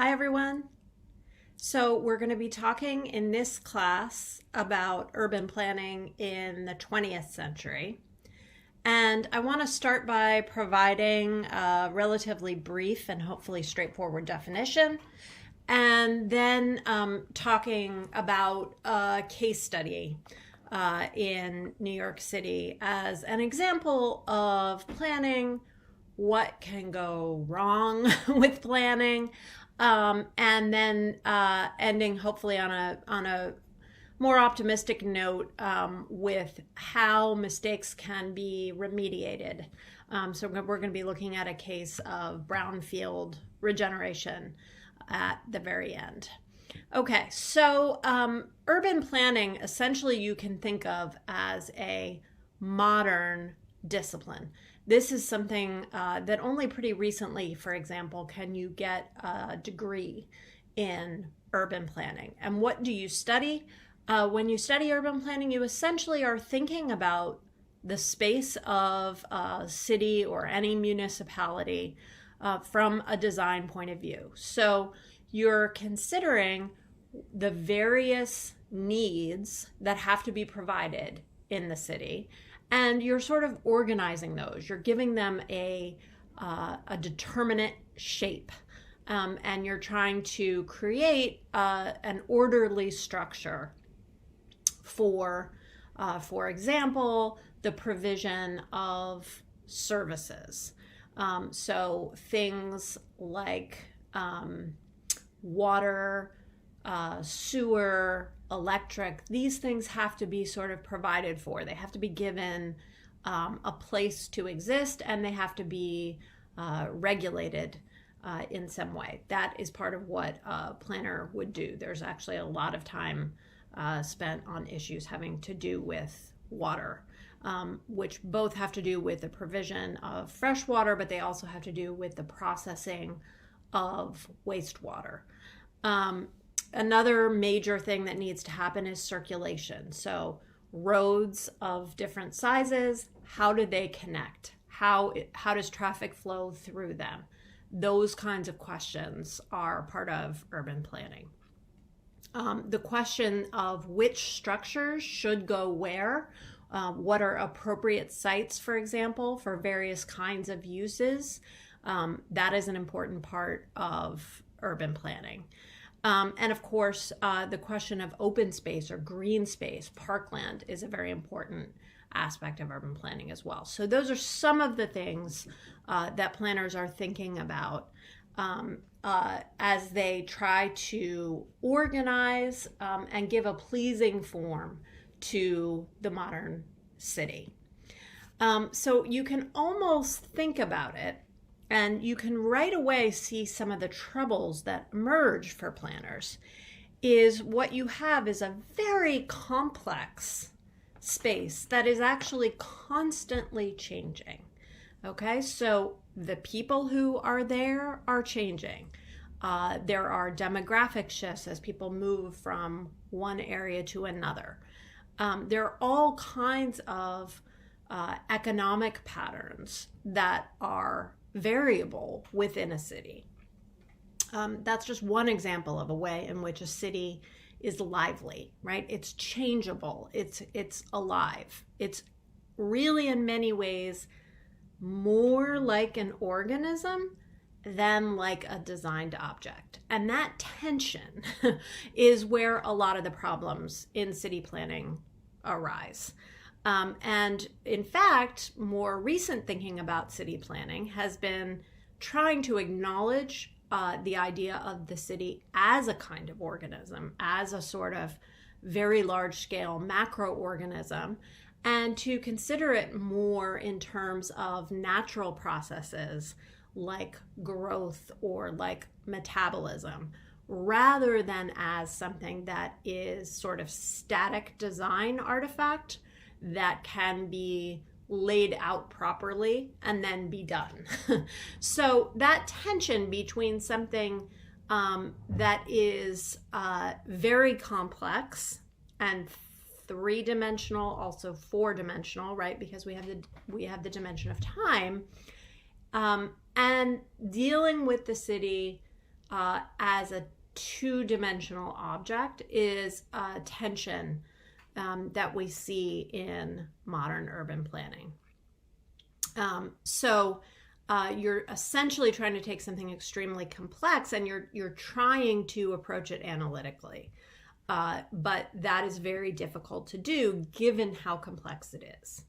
Hi everyone. So we're going to be talking in this class about urban planning in the 20th century. And I want to start by providing a relatively brief and hopefully straightforward definition, and then talking about a case study in New York City as an example of planning, what can go wrong with planning, and then ending hopefully on a more optimistic note with how mistakes can be remediated. So we're going to be looking at a case of brownfield regeneration at the very end. Okay, so urban planning essentially you can think of as a modern discipline. This is something that only pretty recently, for example, can you get a degree in urban planning. And what do you study? When you study urban planning, you essentially are thinking about the space of a city or any municipality from a design point of view. So you're considering the various needs that have to be provided in the city, and you're sort of organizing those. You're giving them a determinate shape, and you're trying to create an orderly structure for example, the provision of services. So things like water, sewer, electric, these things have to be sort of provided for. They have to be given a place to exist, and they have to be regulated in some way. That is part of what a planner would do. There's actually a lot of time spent on issues having to do with water, which both have to do with the provision of fresh water, but they also have to do with the processing of wastewater. Another major thing that needs to happen is circulation. So roads of different sizes, how do they connect? How does traffic flow through them? Those kinds of questions are part of urban planning. The question of which structures should go where, what are appropriate sites, for example, for various kinds of uses, that is an important part of urban planning. And of course, the question of open space or green space, parkland, is a very important aspect of urban planning as well. So those are some of the things that planners are thinking about as they try to organize and give a pleasing form to the modern city. So you can almost think about it, and you can right away see some of the troubles that emerge for planners. Is what you have is a very complex space that is actually constantly changing. Okay, so the people who are there are changing. There are demographic shifts as people move from one area to another. There are all kinds of economic patterns that are variable within a city. That's just one example of a way in which a city is lively, right? It's changeable. It's alive. It's really in many ways more like an organism than like a designed object. And that tension is where a lot of the problems in city planning arise. And in fact, more recent thinking about city planning has been trying to acknowledge the idea of the city as a kind of organism, as a sort of very large scale macroorganism, and to consider it more in terms of natural processes like growth or like metabolism, rather than as something that is sort of static design artifact that can be laid out properly and then be done. So that tension between something that is very complex and three-dimensional, also four-dimensional, right? Because we have the dimension of time, and dealing with the city as a two-dimensional object is a tension that we see in modern urban planning. So you're essentially trying to take something extremely complex and you're trying to approach it analytically. But that is very difficult to do given how complex it is.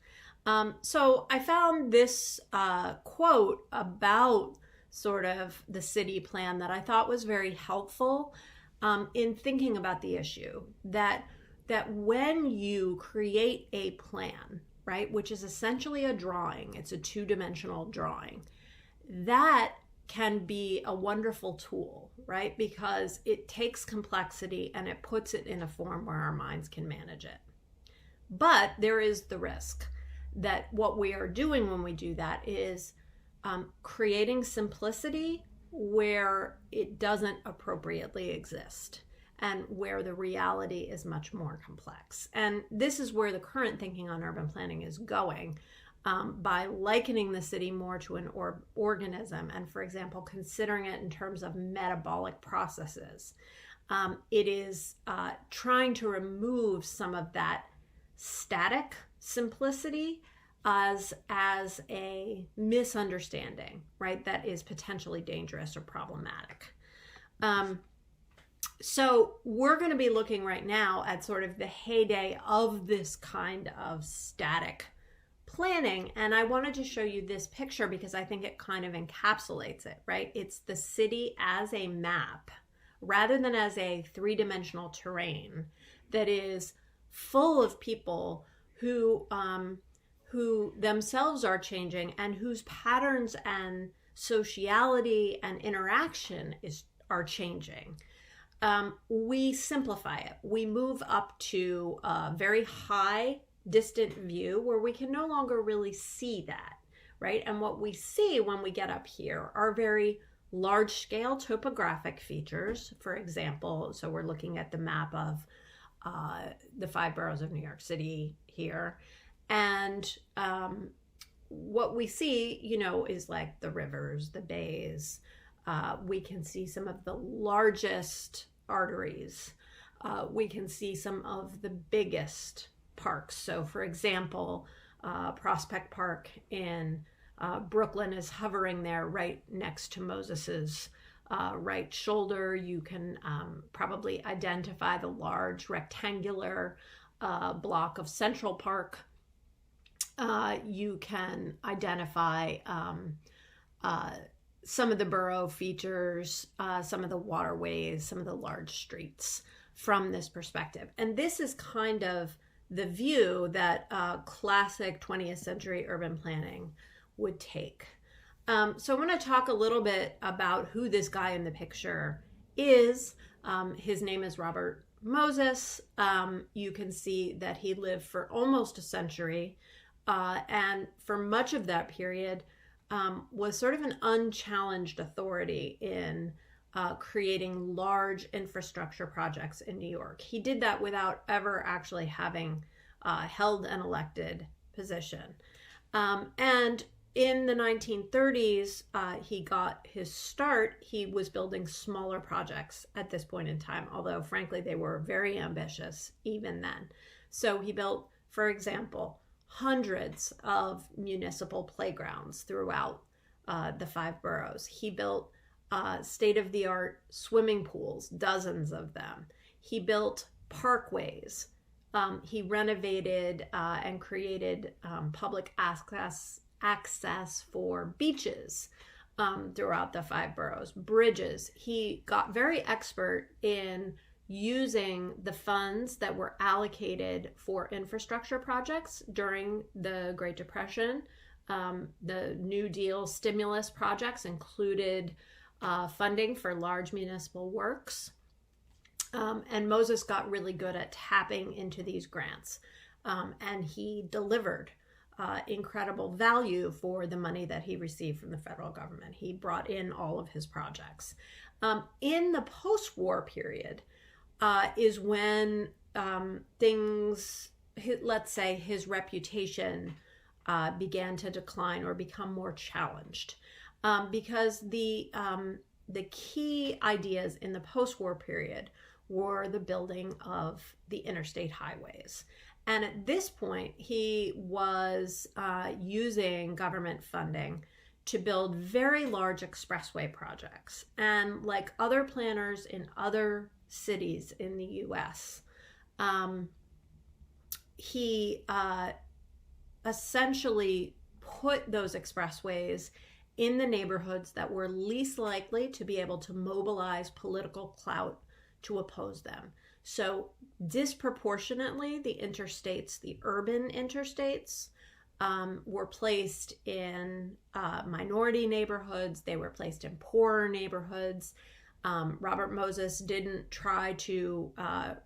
So I found this quote about sort of the city plan that I thought was very helpful in thinking about the issue, that when you create a plan, right, which is essentially a drawing, it's a two-dimensional drawing, that can be a wonderful tool, right, because it takes complexity and it puts it in a form where our minds can manage it. But there is the risk that what we are doing when we do that is creating simplicity where it doesn't appropriately exist and where the reality is much more complex. And this is where the current thinking on urban planning is going, by likening the city more to an organism and, for example, considering it in terms of metabolic processes. It is trying to remove some of that static simplicity as a misunderstanding, right, that is potentially dangerous or problematic. So we're going to be looking right now at sort of the heyday of this kind of static planning, and I wanted to show you this picture because I think it kind of encapsulates it, right? It's the city as a map rather than as a three-dimensional terrain that is full of people who themselves are changing and whose patterns and sociality and interaction are changing. We simplify it. We move up to a very high distant view where we can no longer really see that, right? And what we see when we get up here are very large scale topographic features. For example, so we're looking at the map of the 5 boroughs of New York City here. And what we see, you know, is like the rivers, the bays. We can see some of the largest arteries. We can see some of the biggest parks. So, for example, Prospect Park in Brooklyn is hovering there right next to Moses's right shoulder. You can probably identify the large rectangular block of Central Park. You can identify some of the borough features, some of the waterways, some of the large streets from this perspective. And this is kind of the view that classic 20th century urban planning would take. So I want to talk a little bit about who this guy in the picture is. His name is Robert Moses. You can see that he lived for almost a century, and for much of that period was sort of an unchallenged authority in creating large infrastructure projects in New York. He did that without ever actually having held an elected position. And in the 1930s, he got his start. He was building smaller projects at this point in time, although frankly, they were very ambitious even then. So he built, for example, hundreds of municipal playgrounds throughout the 5 boroughs. He built state-of-the-art swimming pools, dozens of them. He built parkways. He renovated and created public access for beaches throughout the 5 boroughs, bridges. He got very expert in using the funds that were allocated for infrastructure projects during the Great Depression. The New Deal stimulus projects included funding for large municipal works. And Moses got really good at tapping into these grants. And he delivered incredible value for the money that he received from the federal government. He brought in all of his projects. In the post-war period is when things, let's say his reputation began to decline or become more challenged. Because the the key ideas in the post-war period were the building of the interstate highways. And at this point, he was using government funding to build very large expressway projects. And like other planners in other cities in the US, he essentially put those expressways in the neighborhoods that were least likely to be able to mobilize political clout to oppose them. So disproportionately, the interstates, the urban interstates, were placed in minority neighborhoods. They were placed in poorer neighborhoods. Robert Moses didn't try to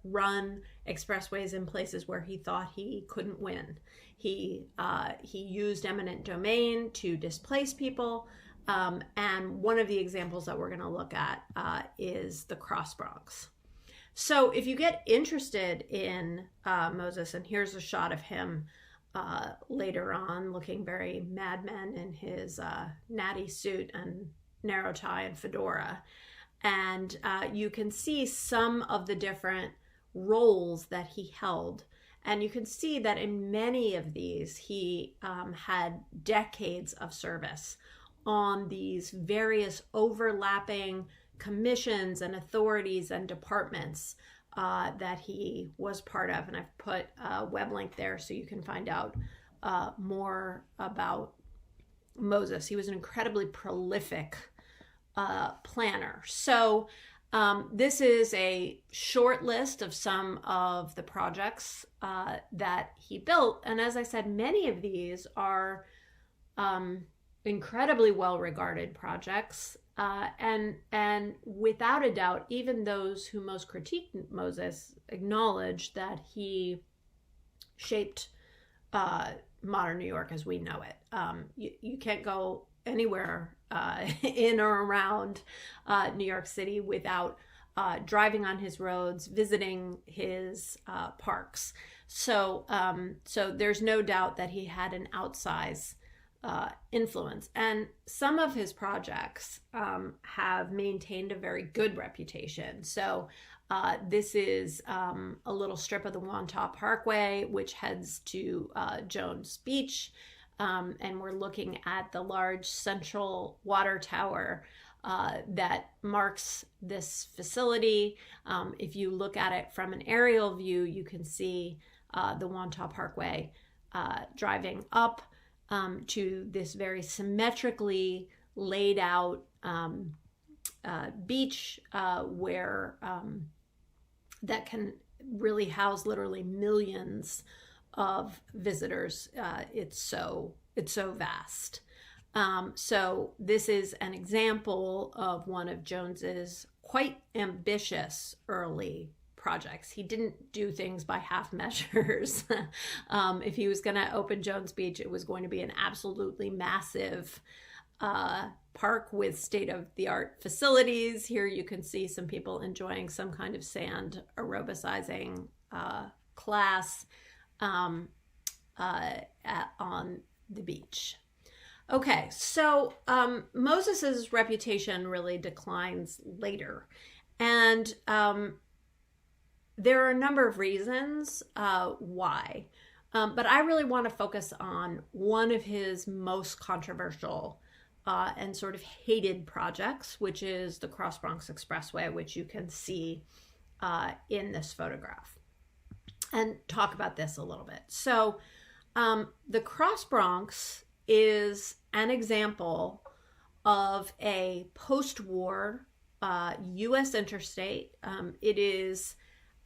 run expressways in places where he thought he couldn't win. He used eminent domain to displace people. And one of the examples that we're going to look at is the Cross Bronx. So if you get interested in Moses, and here's a shot of him later on looking very Mad Men in his natty suit and narrow tie and fedora. And you can see some of the different roles that he held. And you can see that in many of these, he had decades of service on these various overlapping commissions and authorities and departments that he was part of. And I've put a web link there so you can find out more about Moses. He was an incredibly prolific planner. So this is a short list of some of the projects that he built. And as I said, many of these are incredibly well-regarded projects. And without a doubt, even those who most critiqued Moses acknowledge that he shaped modern New York as we know it. You can't go anywhere in or around New York City without driving on his roads, visiting his parks. So there's no doubt that he had an outsized influence. And some of his projects have maintained a very good reputation. So this is a little strip of the Wantagh Parkway, which heads to Jones Beach. And we're looking at the large central water tower that marks this facility. If you look at it from an aerial view, you can see the Wantagh Parkway driving up to this very symmetrically laid out beach where that can really house literally millions of visitors. It's so vast. So this is an example of one of Jones's quite ambitious early projects. He didn't do things by half measures. If he was going to open Jones Beach, it was going to be an absolutely massive park with state-of-the-art facilities. Here you can see some people enjoying some kind of sand aerobicizing class on the beach. Okay, so Moses's reputation really declines later, and there are a number of reasons why, but I really want to focus on one of his most controversial and sort of hated projects, which is the Cross Bronx Expressway, which you can see in this photograph, and talk about this a little bit. So the Cross Bronx is an example of a post-war U.S. interstate. It is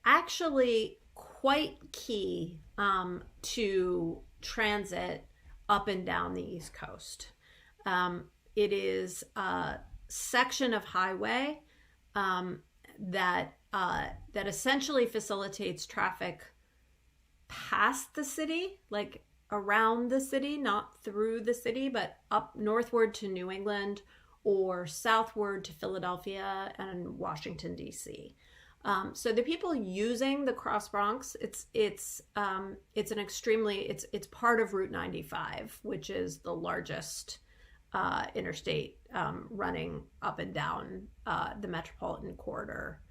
actually quite key to transit up and down the East Coast. It is a section of highway that essentially facilitates traffic past the city, like around the city, not through the city, but up northward to New England or southward to Philadelphia and Washington, D.C. So the people using the Cross Bronx, it's part of Route 95, which is the largest interstate running up and down the metropolitan corridor,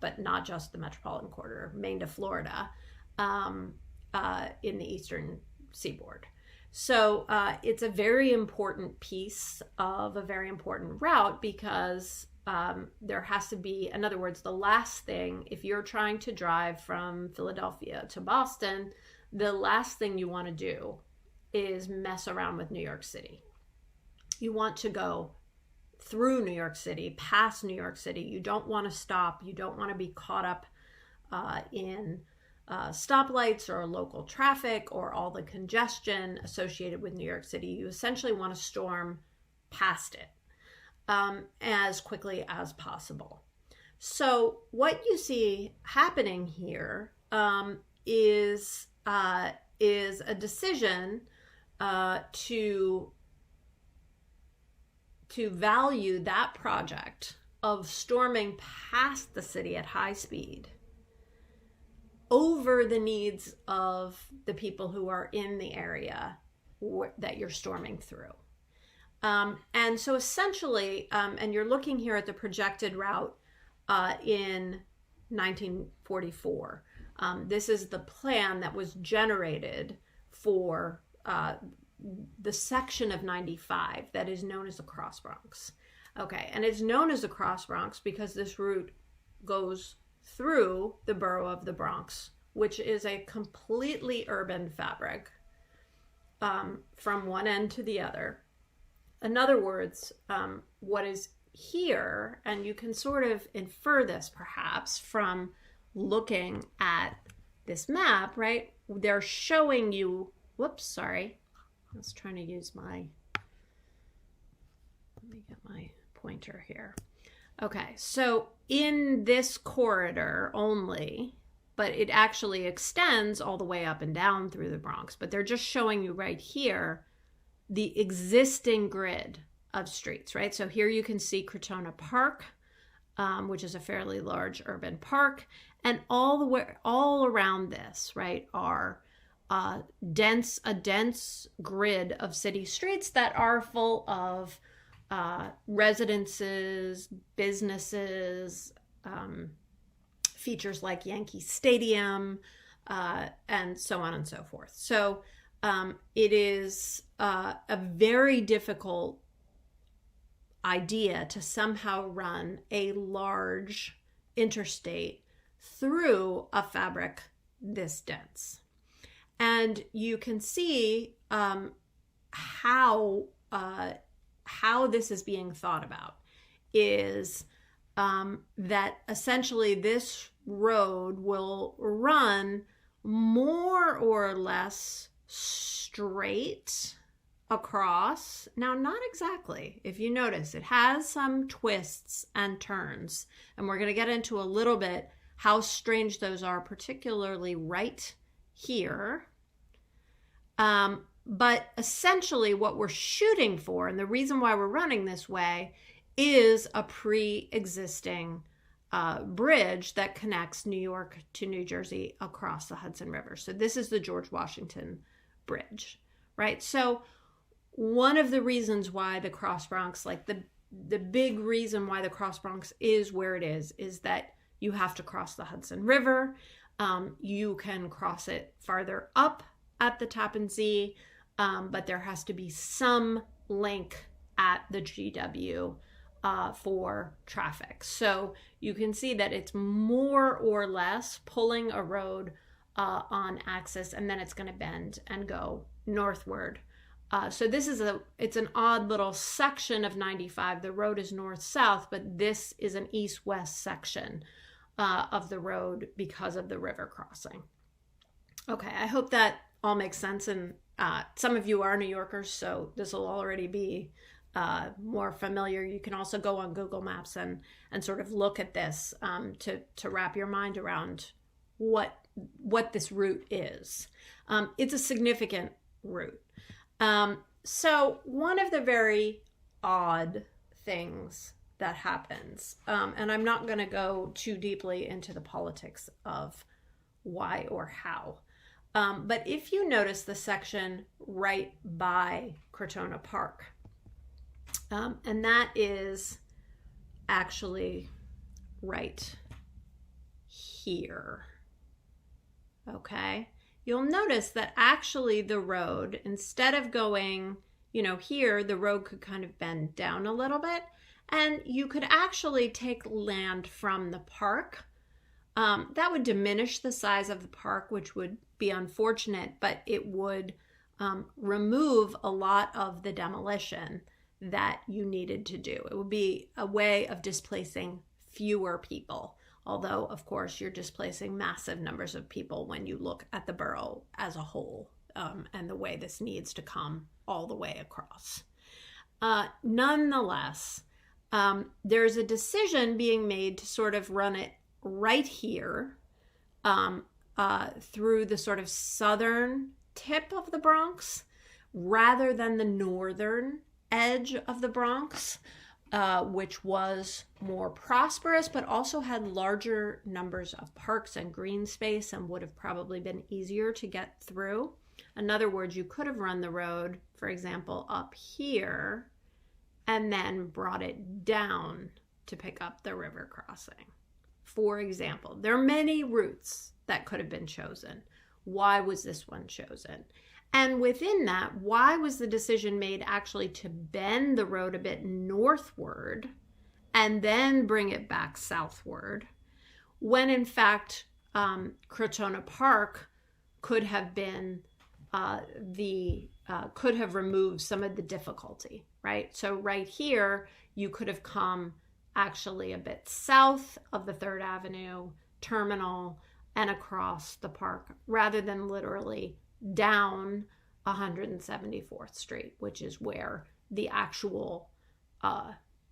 but not just the metropolitan corridor, Maine to Florida, in the eastern seaboard. So it's a very important piece of a very important route, because there has to be, in other words, the last thing, if you're trying to drive from Philadelphia to Boston, the last thing you want to do is mess around with New York City. You want to go through New York City, past New York City. You don't want to stop. You don't want to be caught up in stoplights or local traffic or all the congestion associated with New York City. You essentially want to storm past it as quickly as possible. So what you see happening here is a decision to value that project of storming past the city at high speed over the needs of the people who are in the area that you're storming through. And so essentially, and you're looking here at the projected route in 1944. This is the plan that was generated for the section of 95 that is known as the Cross Bronx. Okay, and it's known as the Cross Bronx because this route goes through the borough of the Bronx, which is a completely urban fabric from one end to the other. In other words, what is here, and you can sort of infer this perhaps from looking at this map, right? They're showing you, whoops, sorry. I was trying to use let me get my pointer here. Okay, so in this corridor only, but it actually extends all the way up and down through the Bronx, but they're just showing you right here the existing grid of streets, right? So here you can see Crotona Park, which is a fairly large urban park, and all around this, right, are a dense grid of city streets that are full of residences, businesses, features like Yankee Stadium, and so on and so forth. So it is a very difficult idea to somehow run a large interstate through a fabric this dense. And you can see how this is being thought about is that essentially this road will run more or less straight across. Now, not exactly. If you notice, it has some twists and turns, and we're going to get into a little bit how strange those are, particularly right here. But essentially what we're shooting for, and the reason why we're running this way, is a pre-existing bridge that connects New York to New Jersey across the Hudson River. So this is the George Washington Bridge, right? So one of the reasons why the Cross Bronx, like the big reason why the Cross Bronx is where it is that you have to cross the Hudson River. You can cross it farther up at the Tappan Zee, but there has to be some link at the GW for traffic. So you can see that it's more or less pulling a road on axis, and then it's going to bend and go northward. So this is it's an odd little section of 95. The road is north-south, but this is an east-west section of the road because of the river crossing. Okay, I hope that all makes sense, and some of you are New Yorkers, so this will already be more familiar. You can also go on Google Maps and sort of look at this to wrap your mind around what this route is. It's a significant route. So one of the very odd things that happens, and I'm not going to go too deeply into the politics of why or how, but if you notice the section right by Crotona Park, And that is actually right here. Okay, you'll notice that actually the road, instead of going, you know, here, the road could kind of bend down a little bit, and you could actually take land from the park. That would diminish the size of the park, which would be unfortunate, but it would remove a lot of the demolition that you needed to do. It would be a way of displacing fewer people, although of course you're displacing massive numbers of people when you look at the borough as a whole, and the way this needs to come all the way across. Nonetheless, there's a decision being made to sort of run it right here through the sort of southern tip of the Bronx rather than the northern edge of the Bronx, which was more prosperous but also had larger numbers of parks and green space and would have probably been easier to get through. In other words, you could have run the road, for example, up here and then brought it down to pick up the river crossing. For example, there are many routes that could have been chosen. Why was this one chosen? And within that, why was the decision made actually to bend the road a bit northward and then bring it back southward, when in fact Crotona Park could have been could have removed some of the difficulty, right? So right here, you could have come actually a bit south of the 3rd Avenue terminal and across the park rather than literally down 174th Street, which is where the actual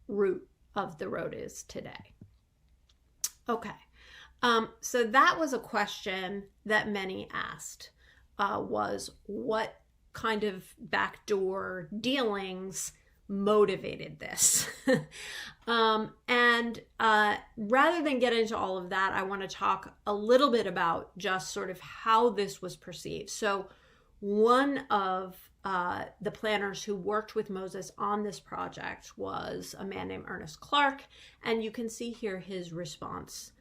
route of the road is today. Okay, so that was a question that many asked, was what kind of backdoor dealings motivated this? And rather than get into all of that, I want to talk a little bit about just sort of how this was perceived. So one of the planners who worked with Moses on this project was a man named Ernest Clark, and you can see here his response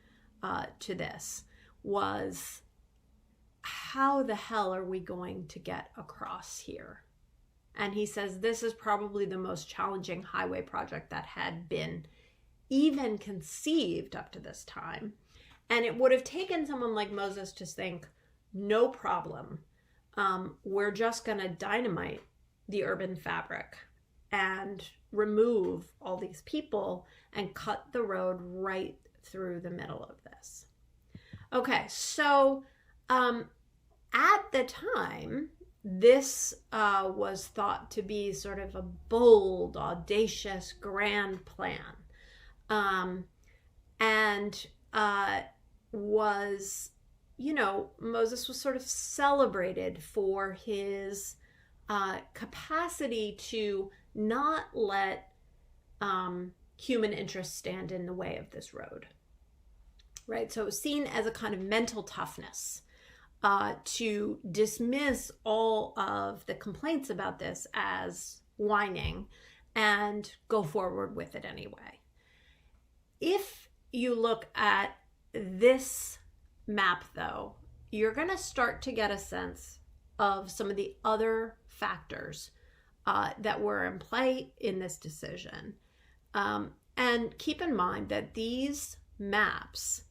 to this was, how the hell are we going to get across here? And he says this is probably the most challenging highway project that had been even conceived up to this time. And it would have taken someone like Moses to think, no problem, we're just going to dynamite the urban fabric and remove all these people and cut the road right through the middle of this. Okay, so at the time, this was thought to be sort of a bold, audacious, grand plan, and was, you know, Moses was sort of celebrated for his capacity to not let human interests stand in the way of this road, right? So it was seen as a kind of mental toughness to dismiss all of the complaints about this as whining and go forward with it anyway. If you look at this map, though, you're going to start to get a sense of some of the other factors that were in play in this decision. And keep in mind that these maps,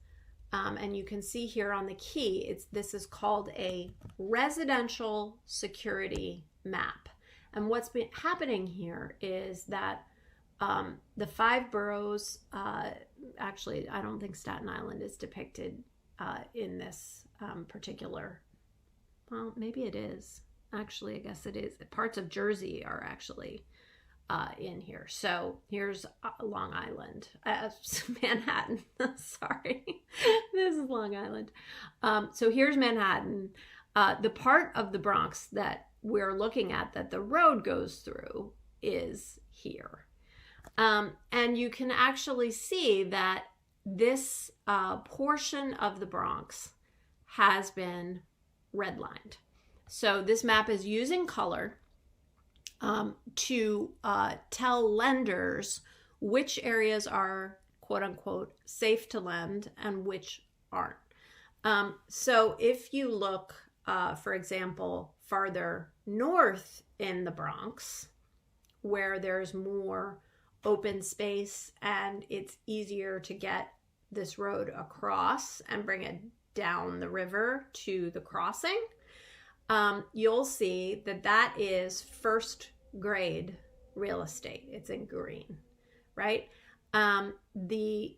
and you can see here on the key, this is called a residential security map. And what's been happening here is that the 5 boroughs, actually, I don't think Staten Island is depicted in this particular, well, maybe it is. Actually, I guess it is. Parts of Jersey are actually in here. So here's Long Island, Manhattan. Sorry, this is Long Island. So here's Manhattan. The part of the Bronx that we're looking at that the road goes through is here. And you can actually see that this portion of the Bronx has been redlined. So this map is using color to tell lenders which areas are quote unquote safe to lend and which aren't. So if you look, for example, farther north in the Bronx, where there's more open space and it's easier to get this road across and bring it down the river to the crossing, you'll see that that is first grade real estate. It's in green, right?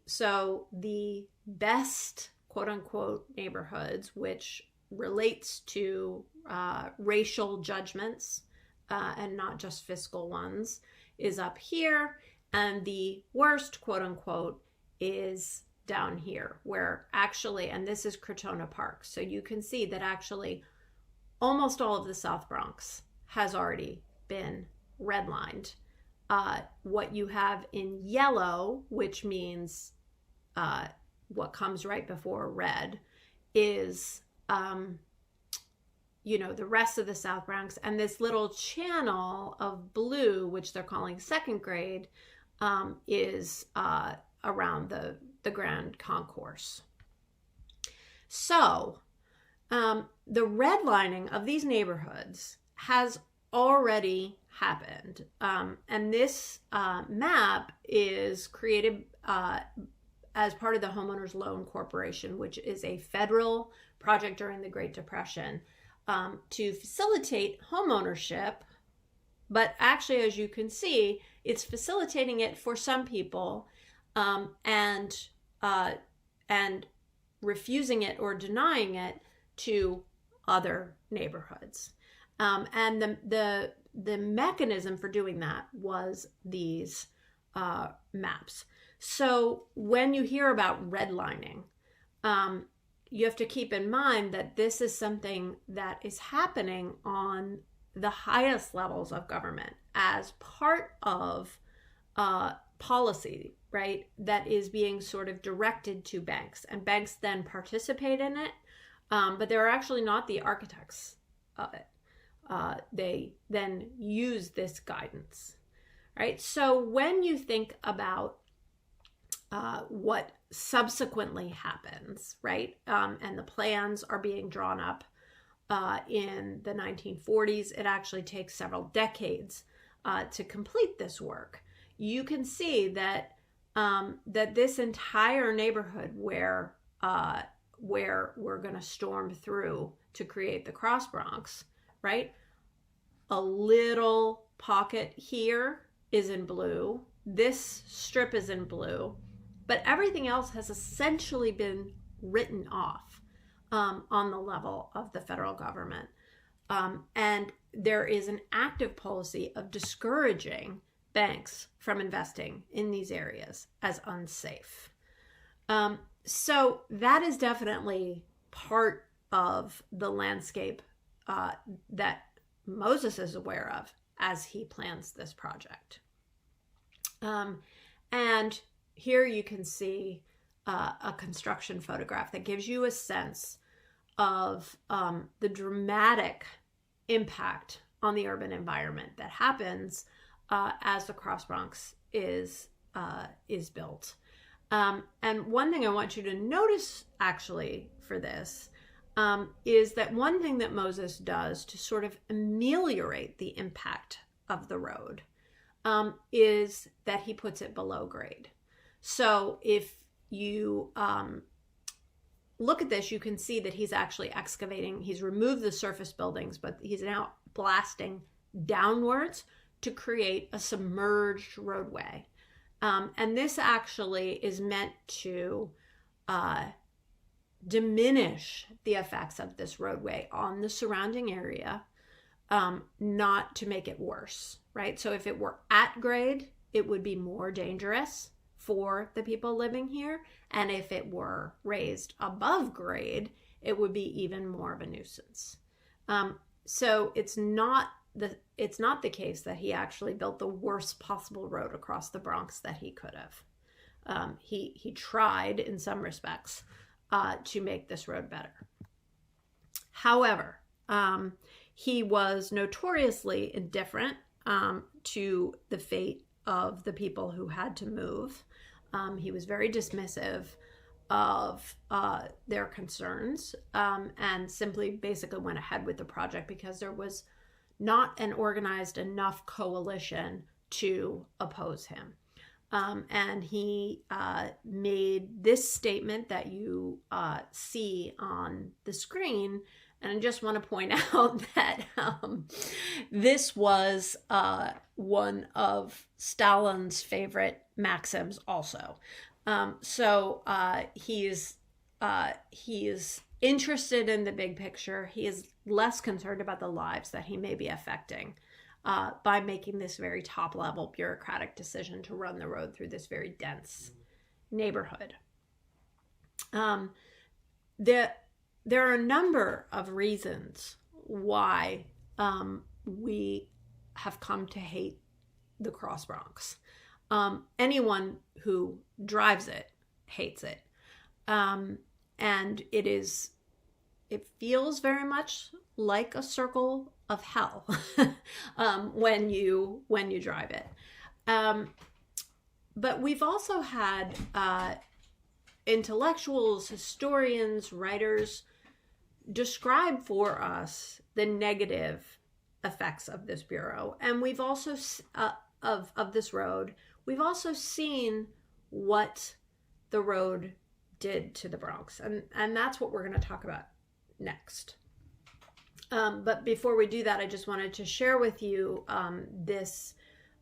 So the best quote unquote neighborhoods, which relates to racial judgments and not just fiscal ones, is up here. And the worst quote unquote is down here, where actually, and this is Crotona Park. So you can see that actually almost all of the South Bronx has already been redlined. What you have in yellow, which means what comes right before red, is the rest of the South Bronx. And this little channel of blue, which they're calling second grade, is around the Grand Concourse. So the redlining of these neighborhoods has already happened. And this map is created as part of the Homeowners Loan Corporation, which is a federal project during the Great Depression to facilitate homeownership. But actually, as you can see, it's facilitating it for some people and refusing it or denying it to other neighborhoods. And the mechanism for doing that was these maps. So when you hear about redlining, you have to keep in mind that this is something that is happening on the highest levels of government as part of policy, right, that is being sort of directed to banks, and banks then participate in it, but they're actually not the architects of it. They then use this guidance, right? So when you think about what subsequently happens, right, and the plans are being drawn up in the 1940s, it actually takes several decades to complete this work. You can see that that this entire neighborhood where we're going to storm through to create the Cross Bronx, right? A little pocket here is in blue. This strip is in blue, but everything else has essentially been written off on the level of the federal government. And there is an active policy of discouraging banks from investing in these areas as unsafe. So that is definitely part of the landscape that Moses is aware of as he plans this project. And here you can see a construction photograph that gives you a sense of the dramatic impact on the urban environment that happens as the Cross Bronx is built. And one thing I want you to notice actually for this is that one thing that Moses does to sort of ameliorate the impact of the road is that he puts it below grade. So if you look at this, you can see that he's actually excavating. He's removed the surface buildings, but he's now blasting downwards to create a submerged roadway. And this actually is meant to diminish the effects of this roadway on the surrounding area, not to make it worse, right? So if it were at grade, it would be more dangerous for the people living here. And if it were raised above grade, it would be even more of a nuisance. So it's not the case that he actually built the worst possible road across the Bronx that he could have. He tried in some respects to make this road better. However, he was notoriously indifferent to the fate of the people who had to move. He was very dismissive of their concerns, and simply basically went ahead with the project because there was not an organized enough coalition to oppose him. And he made this statement that you see on the screen. And I just want to point out that this was one of Stalin's favorite maxims also. So he is interested in the big picture. He is less concerned about the lives that he may be affecting by making this very top-level bureaucratic decision to run the road through this very dense neighborhood. There are a number of reasons why we have come to hate the Cross Bronx. Anyone who drives it hates it. And it feels very much like a circle of hell when you drive it. But we've also had intellectuals, historians, writers describe for us the negative effects of this bureau, and we've also of this road. We've also seen what the road did to the Bronx, and that's what we're going to talk about next. But before we do that, I just wanted to share with you this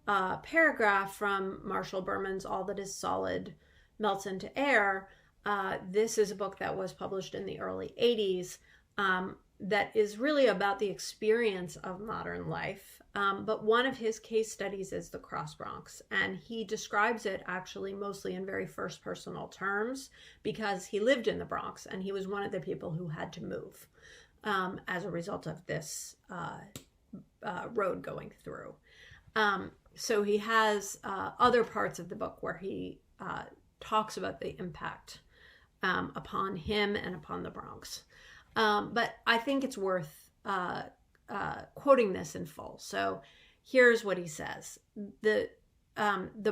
paragraph from Marshall Berman's All That Is Solid Melts into Air. This is a book that was published in the early 80s that is really about the experience of modern life. But one of his case studies is the Cross Bronx, and he describes it actually mostly in very first personal terms because he lived in the Bronx and he was one of the people who had to move as a result of this road going through. So he has other parts of the book where he talks about the impact upon him and upon the Bronx. But I think it's worth quoting this in full. So here's what he says. The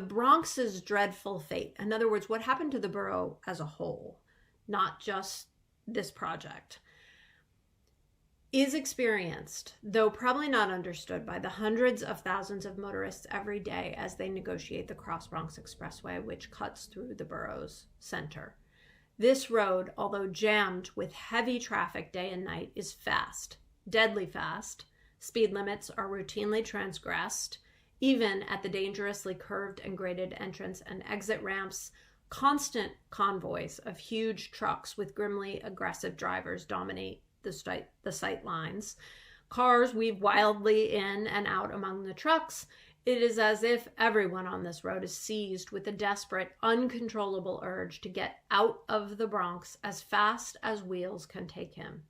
Bronx's dreadful fate, in other words, what happened to the borough as a whole, not just this project, is experienced, though probably not understood, by the hundreds of thousands of motorists every day as they negotiate the Cross Bronx Expressway, which cuts through the borough's center. This road, although jammed with heavy traffic day and night, is fast, deadly fast. Speed limits are routinely transgressed, even at the dangerously curved and graded entrance and exit ramps. Constant convoys of huge trucks with grimly aggressive drivers dominate the sight lines. Cars weave wildly in and out among the trucks. It is as if everyone on this road is seized with a desperate, uncontrollable urge to get out of the Bronx as fast as wheels can take him.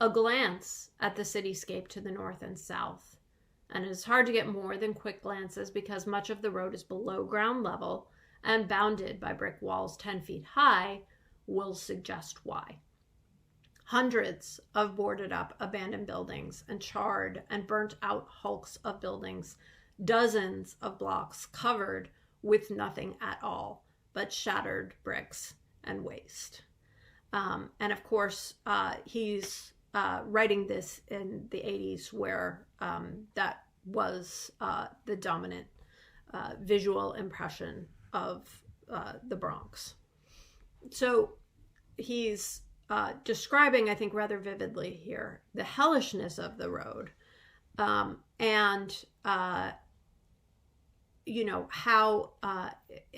A glance at the cityscape to the north and south, and it is hard to get more than quick glances because much of the road is below ground level and bounded by brick walls 10 feet high, will suggest why. Hundreds of boarded up abandoned buildings and charred and burnt out hulks of buildings, dozens of blocks covered with nothing at all but shattered bricks and waste. And of course, he's writing this in the 80s where that was the dominant visual impression of the Bronx. So he's describing, I think, rather vividly here, the hellishness of the road, and how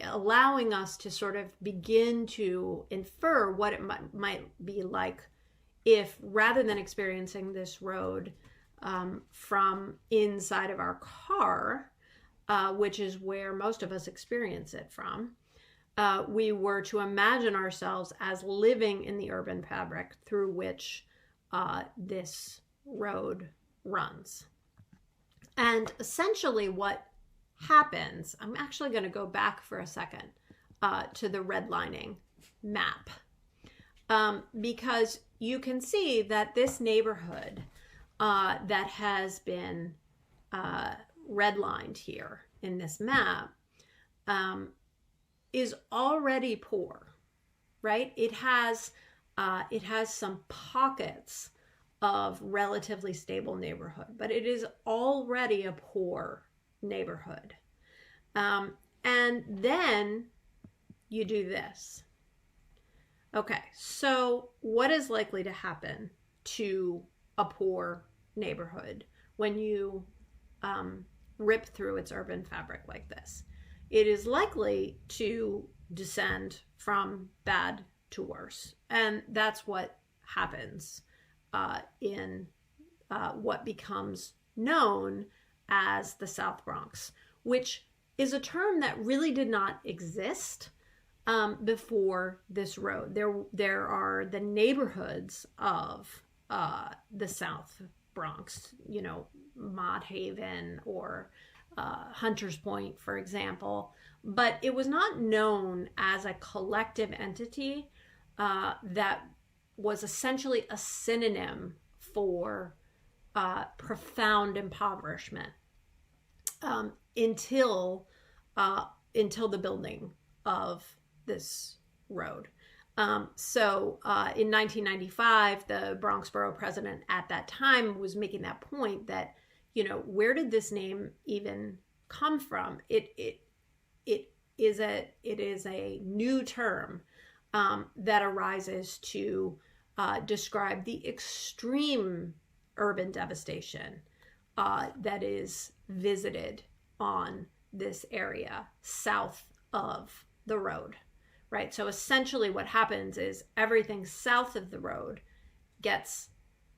allowing us to sort of begin to infer what it might be like if, rather than experiencing this road from inside of our car, which is where most of us experience it from, we were to imagine ourselves as living in the urban fabric through which this road runs. And essentially what happens, I'm actually going to go back for a second to the redlining map, because you can see that this neighborhood that has been redlined here in this map, is already poor, right? It has some pockets of relatively stable neighborhood, but it is already a poor neighborhood. And then you do this. Okay, so what is likely to happen to a poor neighborhood when you rip through its urban fabric like this? It is likely to descend from bad to worse. And that's what happens in what becomes known as the South Bronx, which is a term that really did not exist before this road. There are the neighborhoods of the South Bronx, you know, Mott Haven or Hunters Point, for example, but it was not known as a collective entity that was essentially a synonym for profound impoverishment until the building of this road. So in 1995, the Bronx Borough president at that time was making that point that, you know, where did this name even come from? It is a new term that arises to describe the extreme urban devastation that is visited on this area south of the road, right? So essentially what happens is everything south of the road gets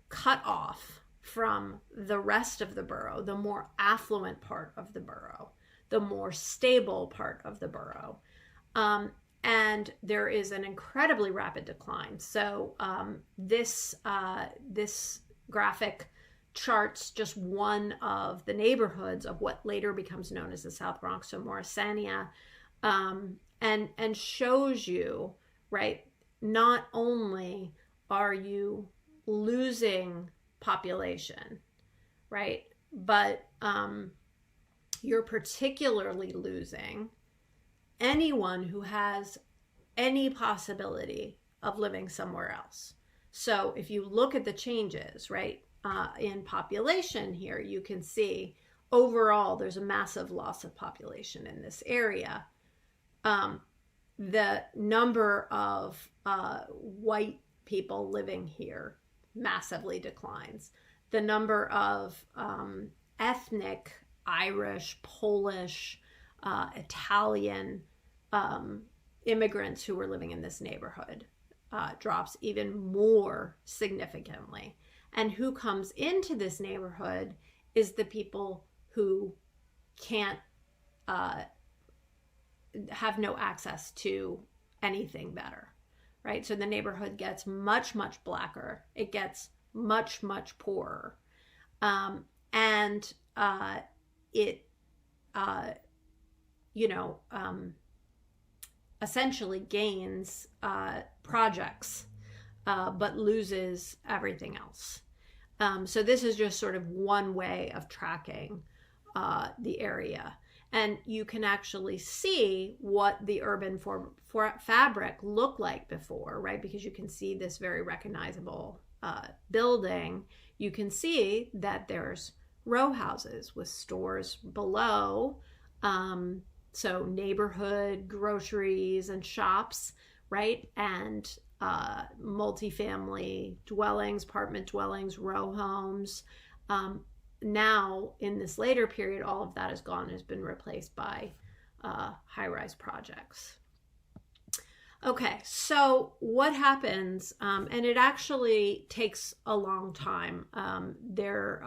cut off from the rest of the borough, the more affluent part of the borough, the more stable part of the borough. And there is an incredibly rapid decline. So this graphic charts just one of the neighborhoods of what later becomes known as the South Bronx, so Morrisania, and shows you, right, not only are you losing population, right, but you're particularly losing anyone who has any possibility of living somewhere else. So if you look at the changes, right, in population here, you can see overall there's a massive loss of population in this area. The number of white people living here massively declines. The number of ethnic, Irish, Polish, Italian immigrants who were living in this neighborhood drops even more significantly. And who comes into this neighborhood is the people who can't have no access to anything better, right? So the neighborhood gets much, much blacker. It gets much, much poorer. And it, essentially gains projects, but loses everything else. So this is just sort of one way of tracking the area. And you can actually see what the urban fabric looked like before, right? Because you can see this very recognizable building. You can see that there's row houses with stores below. So neighborhood, groceries, and shops, right? And multifamily dwellings, apartment dwellings, row homes. Now, in this later period, all of that is gone, has been replaced by high-rise projects. Okay, so what happens, and it actually takes a long time. There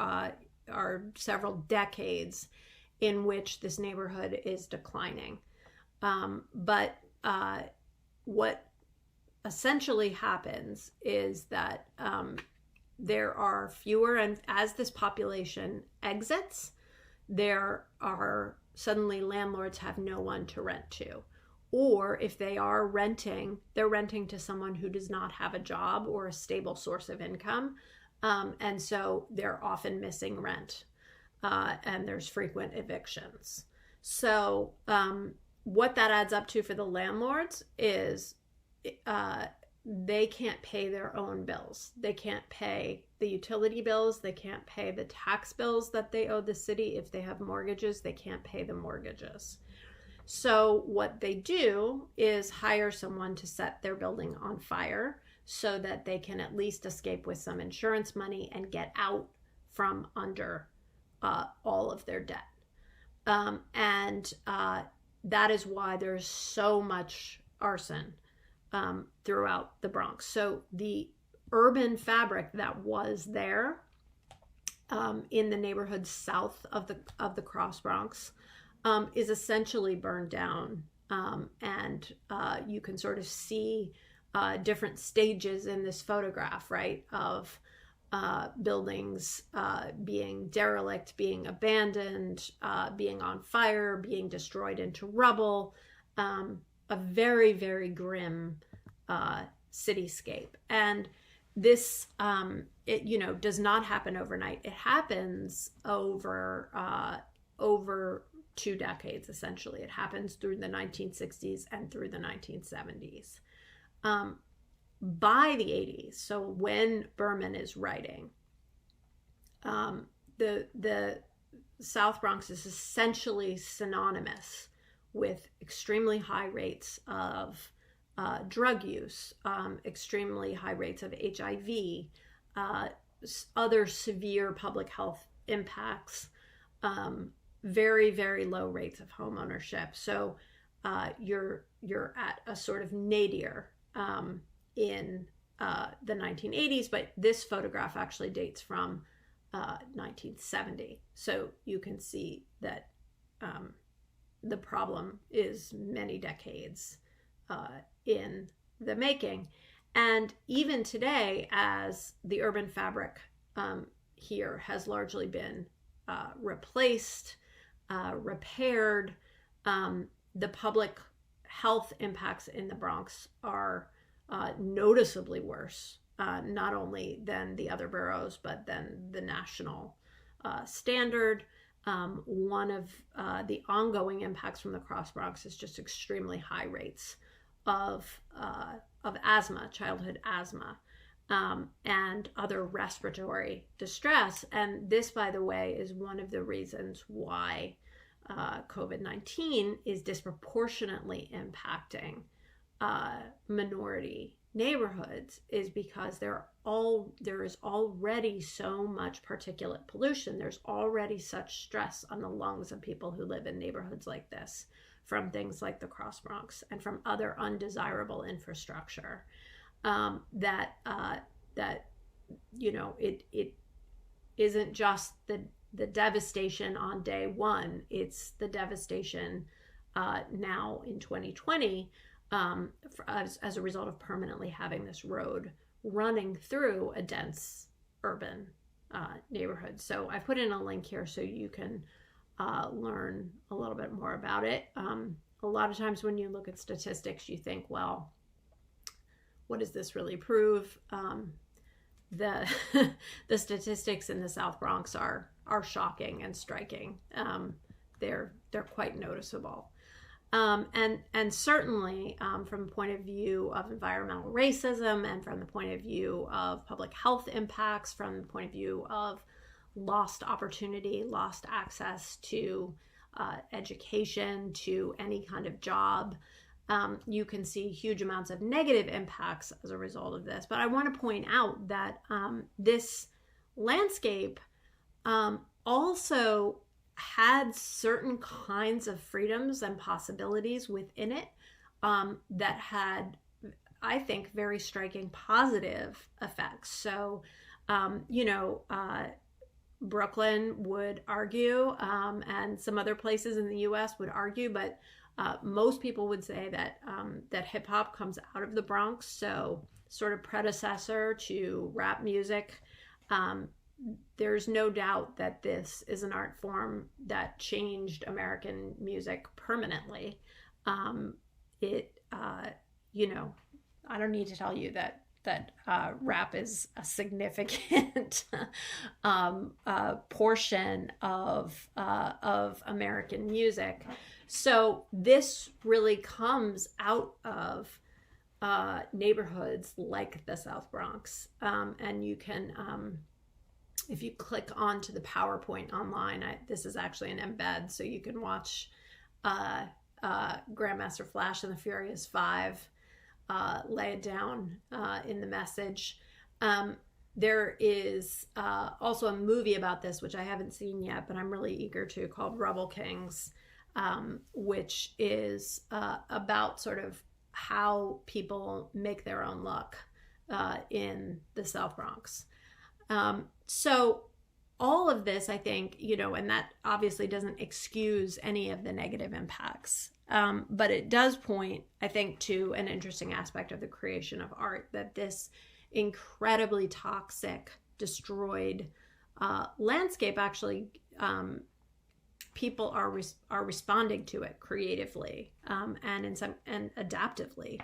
are several decades in which this neighborhood is declining. But what essentially happens is that there are fewer, and as this population exits, there are suddenly landlords have no one to rent to. Or if they are renting, they're renting to someone who does not have a job or a stable source of income. And so they're often missing rent. and there's frequent evictions. So what that adds up to for the landlords is they can't pay their own bills. They can't pay the utility bills. They can't pay the tax bills that they owe the city. If they have mortgages, they can't pay the mortgages. So what they do is hire someone to set their building on fire so that they can at least escape with some insurance money and get out from under all of their debt. And that is why there's so much arson throughout the Bronx. So the urban fabric that was there in the neighborhoods south of the Cross Bronx is essentially burned down, and you can sort of see different stages in this photograph, right, of buildings being derelict, being abandoned, being on fire, being destroyed into rubble. A very, very grim cityscape. And this, it does not happen overnight. It happens over 2 decades, essentially. It happens through the 1960s and through the 1970s. By the 80s, so when Berman is writing, the South Bronx is essentially synonymous with extremely high rates of drug use, extremely high rates of HIV, other severe public health impacts, very, very low rates of home ownership. So you're at a sort of nadir in the 1980s, but this photograph actually dates from 1970. So you can see that the problem is many decades in the making. And even today, as the urban fabric here has largely been replaced, repaired, the public health impacts in the Bronx are noticeably worse, not only than the other boroughs, but than the national standard. One of the ongoing impacts from the Cross Bronx is just extremely high rates of asthma, childhood asthma, and other respiratory distress. And this, by the way, is one of the reasons why COVID-19 is disproportionately impacting minority neighborhoods, is because there is already so much particulate pollution. There's already such stress on the lungs of people who live in neighborhoods like this from things like the Cross Bronx and from other undesirable infrastructure, that it isn't just the devastation on day one, it's the devastation now in 2020 as a result of permanently having this road running through a dense urban neighborhood. So I put in a link here so you can learn a little bit more about it. A lot of times when you look at statistics, you think, well, what does this really prove? The statistics in the South Bronx are shocking and striking. They're quite noticeable. And certainly from the point of view of environmental racism and from the point of view of public health impacts, from the point of view of lost opportunity, lost access to education, to any kind of job, you can see huge amounts of negative impacts as a result of this. But I want to point out that this landscape also had certain kinds of freedoms and possibilities within it that had, I think, very striking positive effects. So, Brooklyn would argue, and some other places in the U.S. would argue, but most people would say that that hip hop comes out of the Bronx, so sort of predecessor to rap music. There's no doubt that this is an art form that changed American music permanently. I don't need to tell you that rap is a significant portion of American music. So this really comes out of neighborhoods like the South Bronx, and you can, if you click onto the PowerPoint online, this is actually an embed, so you can watch Grandmaster Flash and the Furious Five lay it down in the message. There is also a movie about this, which I haven't seen yet, but I'm really eager to, called Rubble Kings, which is about sort of how people make their own luck in the South Bronx. So all of this, I think, and that obviously doesn't excuse any of the negative impacts, but it does point, I think, to an interesting aspect of the creation of art, that this incredibly toxic, destroyed landscape actually, people are responding to it creatively and adaptively.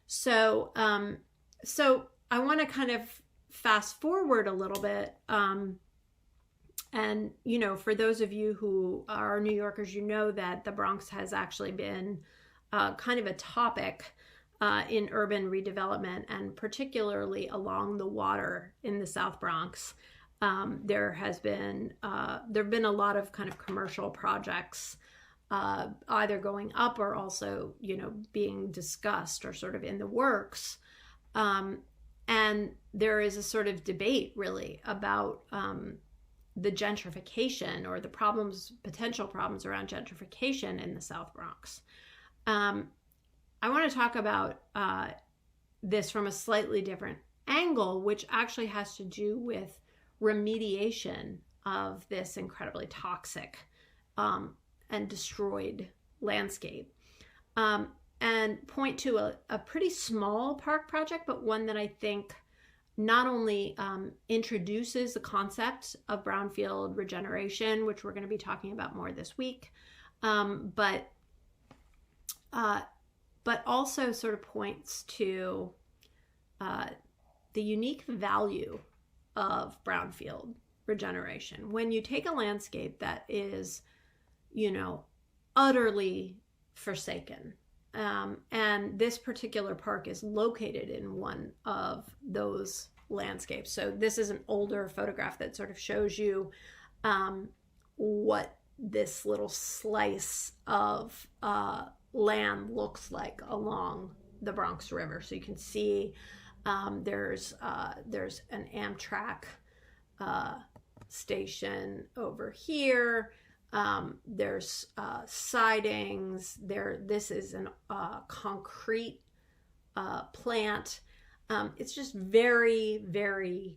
So I want to kind of fast forward a little bit. And, for those of you who are New Yorkers, that the Bronx has actually been kind of a topic in urban redevelopment, and particularly along the water in the South Bronx. There have been a lot of kind of commercial projects either going up or also, being discussed or sort of in the works. And there is a sort of debate really about the gentrification, or the potential problems around gentrification in the South Bronx. I want to talk about this from a slightly different angle, which actually has to do with remediation of this incredibly toxic and destroyed landscape. And point to a pretty small park project, but one that I think not only introduces the concept of brownfield regeneration, which we're going to be talking about more this week, but also sort of points to the unique value of brownfield regeneration. When you take a landscape that is, utterly forsaken, and this particular park is located in one of those landscapes. So this is an older photograph that sort of shows you what this little slice of land looks like along the Bronx River. So you can see there's an Amtrak station over here. There's sidings there. This is an concrete plant. It's just very, very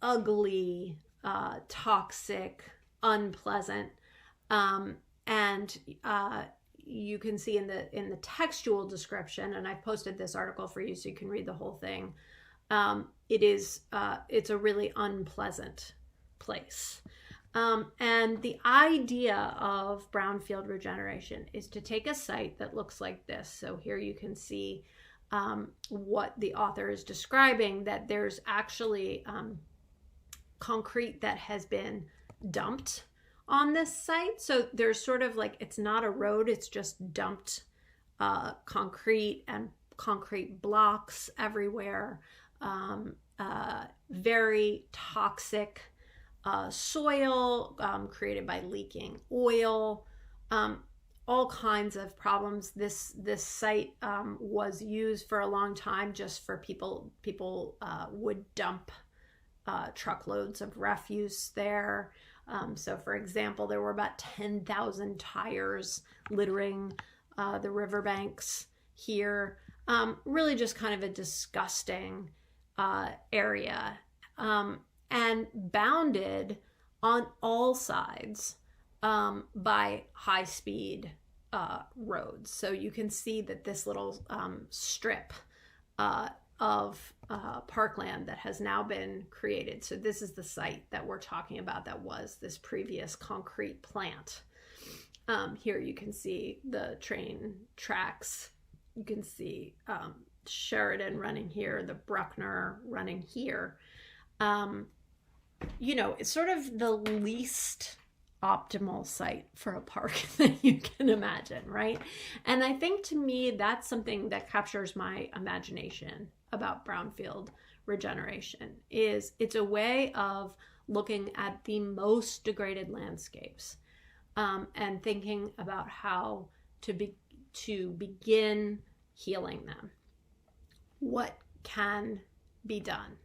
ugly, toxic, unpleasant, and you can see in the textual description, and I've posted this article for you so you can read the whole thing. It's a really unpleasant place. And the idea of brownfield regeneration is to take a site that looks like this. So here you can see what the author is describing, that there's actually concrete that has been dumped on this site. So there's sort of like, it's not a road, it's just dumped concrete and concrete blocks everywhere. Very toxic soil created by leaking oil, all kinds of problems. This site was used for a long time just for people would dump truckloads of refuse there. So for example, there were about 10,000 tires littering the riverbanks here. Really just kind of a disgusting area. And bounded on all sides by high-speed roads. So you can see that this little strip of parkland that has now been created. So this is the site that we're talking about that was this previous concrete plant. Here you can see the train tracks, you can see Sheridan running here, the Bruckner running here. You know, it's sort of the least optimal site for a park that you can imagine, right? And I think to me, that's something that captures my imagination about brownfield regeneration. Is it's a way of looking at the most degraded landscapes and thinking about how to begin healing them. What can be done?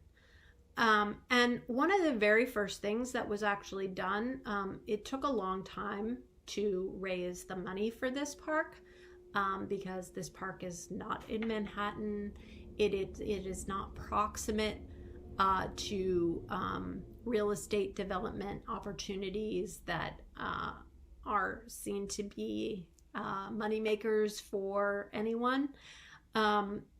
And one of the very first things that was actually done, it took a long time to raise the money for this park because this park is not in Manhattan. It is not proximate to real estate development opportunities that are seen to be moneymakers for anyone.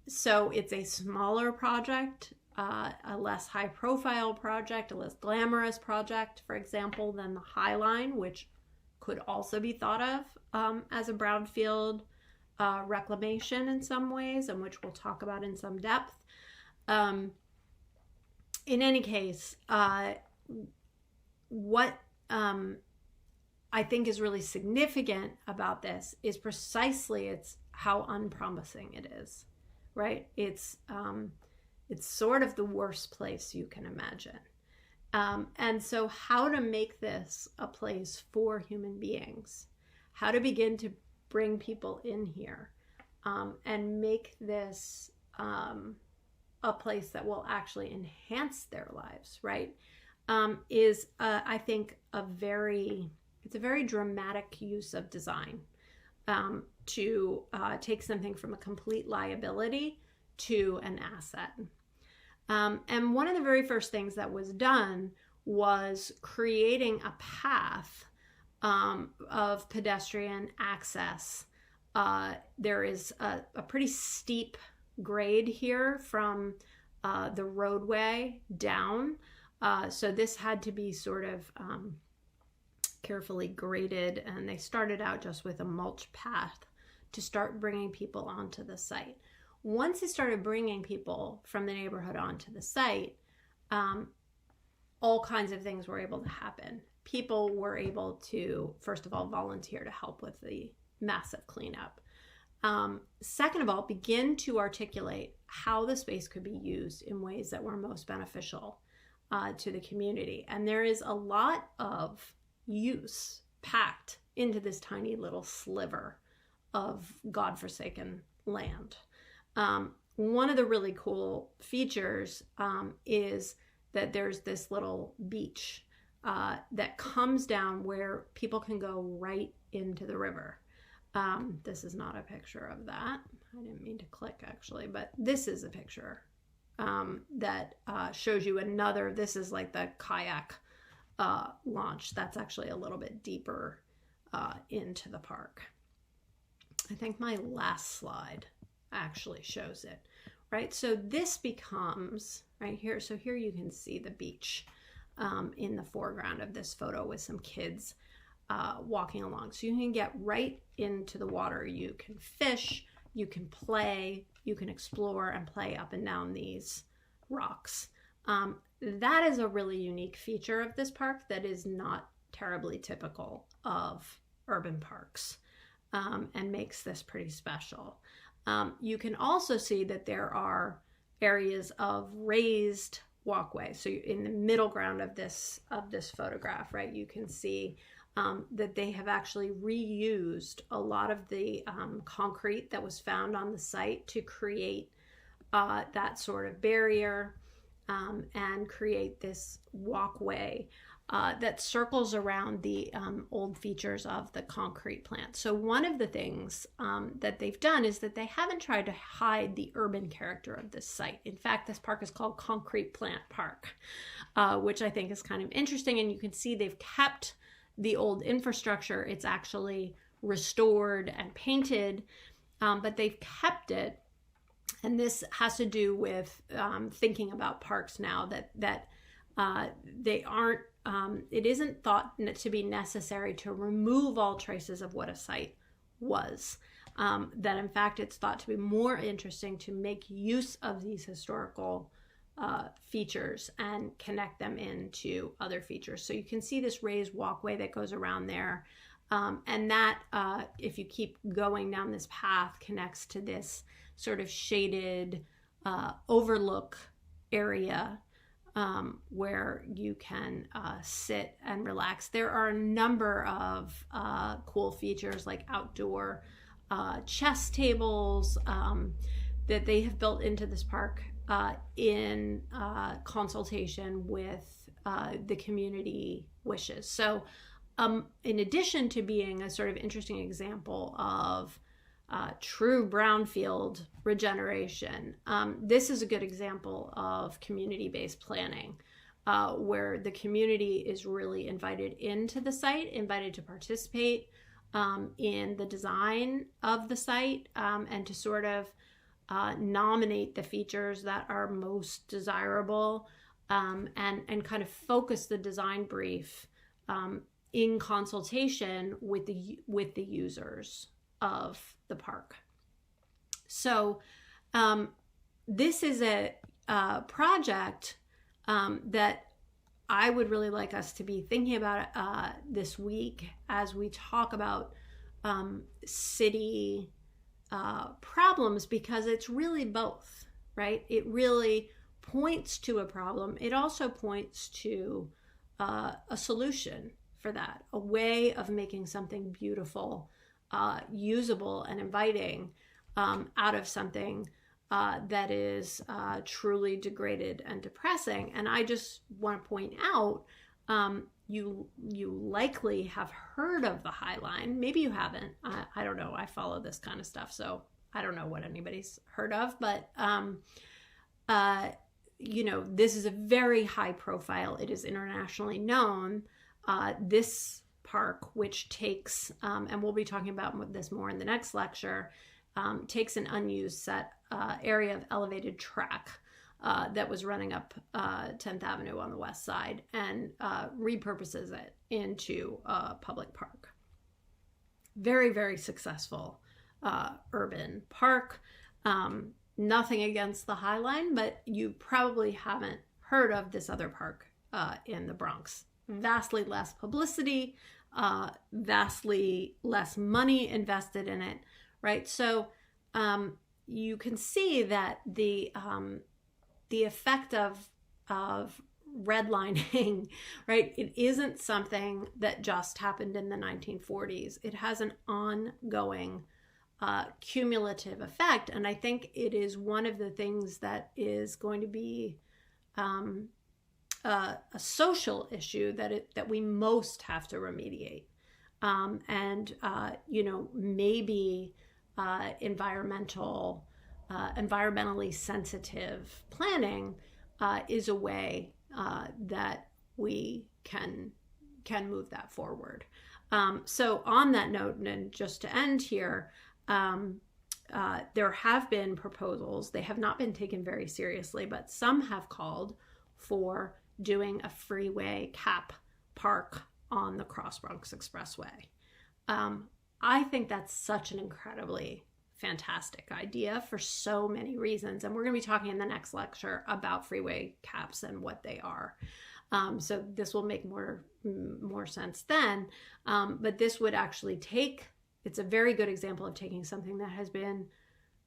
So it's a smaller project, a less high profile project, a less glamorous project, for example, than the High Line, which could also be thought of as a brownfield reclamation in some ways, and which we'll talk about in some depth. In any case, what I think is really significant about this is precisely it's how unpromising it is, right? It's sort of the worst place you can imagine. And so how to make this a place for human beings, how to begin to bring people in here and make this a place that will actually enhance their lives, right? Is I think it's a very dramatic use of design to take something from a complete liability to an asset. And one of the very first things that was done was creating a path of pedestrian access. There is a pretty steep grade here from the roadway down. So this had to be sort of carefully graded, and they started out just with a mulch path to start bringing people onto the site. Once they started bringing people from the neighborhood onto the site, all kinds of things were able to happen. People were able to, first of all, volunteer to help with the massive cleanup. Second of all, begin to articulate how the space could be used in ways that were most beneficial to the community. And there is a lot of use packed into this tiny little sliver of godforsaken land. One of the really cool features is that there's this little beach that comes down where people can go right into the river. This is not a picture of that. I didn't mean to click actually, but this is a picture that shows you another. This is like the kayak launch. That's actually a little bit deeper into the park. I think my last slide actually shows it, right? So this becomes right here. So here you can see the beach in the foreground of this photo with some kids walking along. So you can get right into the water. You can fish, you can play, you can explore and play up and down these rocks. That is a really unique feature of this park that is not terribly typical of urban parks and makes this pretty special. You can also see that there are areas of raised walkway. So in the middle ground of this photograph, right, you can see that they have actually reused a lot of the concrete that was found on the site to create that sort of barrier and create this walkway that circles around the old features of the concrete plant. So one of the things that they've done is that they haven't tried to hide the urban character of this site. In fact, this park is called Concrete Plant Park, which I think is kind of interesting. And you can see they've kept the old infrastructure. It's actually restored and painted, but they've kept it. And this has to do with thinking about parks now that they aren't, it isn't thought to be necessary to remove all traces of what a site was. that in fact it's thought to be more interesting to make use of these historical features and connect them into other features. So you can see this raised walkway that goes around there. And that, if you keep going down this path, connects to this sort of shaded overlook area where you can sit and relax. There are a number of cool features like outdoor chess tables that they have built into this park in consultation with the community wishes. So in addition to being a sort of interesting example of true brownfield regeneration, this is a good example of community-based planning, where the community is really invited into the site, invited to participate in the design of the site, and to sort of nominate the features that are most desirable, and kind of focus the design brief in consultation with the users of the park. So this is a project that I would really like us to be thinking about this week as we talk about city problems, because it's really both, right? It really points to a problem. It also points to a solution for that, a way of making something beautiful, usable and inviting out of something that is truly degraded and depressing. And I just want to point out, you likely have heard of the High Line. Maybe you haven't. I don't know. I follow this kind of stuff, so I don't know what anybody's heard of. But this is a very high profile. It is internationally known. This park, which takes, and we'll be talking about this more in the next lecture, takes an unused area of elevated track that was running up 10th Avenue on the west side and repurposes it into a public park. Very, very successful urban park. Nothing against the High Line, but you probably haven't heard of this other park in the Bronx. Vastly less publicity, vastly less money invested in it, right? So you can see that the effect of redlining, right? It isn't something that just happened in the 1940s. It has an ongoing cumulative effect, and I think it is one of the things that is going to be a social issue that we most have to remediate, and maybe environmentally sensitive planning is a way that we can move that forward. So on that note, and just to end here, there have been proposals. They have not been taken very seriously, but some have called for doing a freeway cap park on the Cross Bronx Expressway. I think that's such an incredibly fantastic idea for so many reasons. And we're going to be talking in the next lecture about freeway caps and what they are. So this will make more sense then. But this would actually it's a very good example of taking something that has been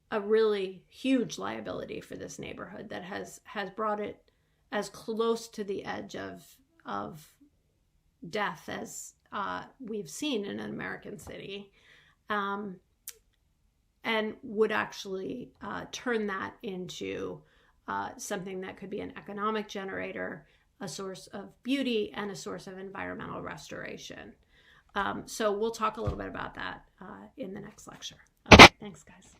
a really huge liability for this neighborhood, that has brought it as close to the edge of death as we've seen in an American city, and would actually turn that into something that could be an economic generator, a source of beauty, and a source of environmental restoration. So we'll talk a little bit about that in the next lecture. Okay, thanks, guys.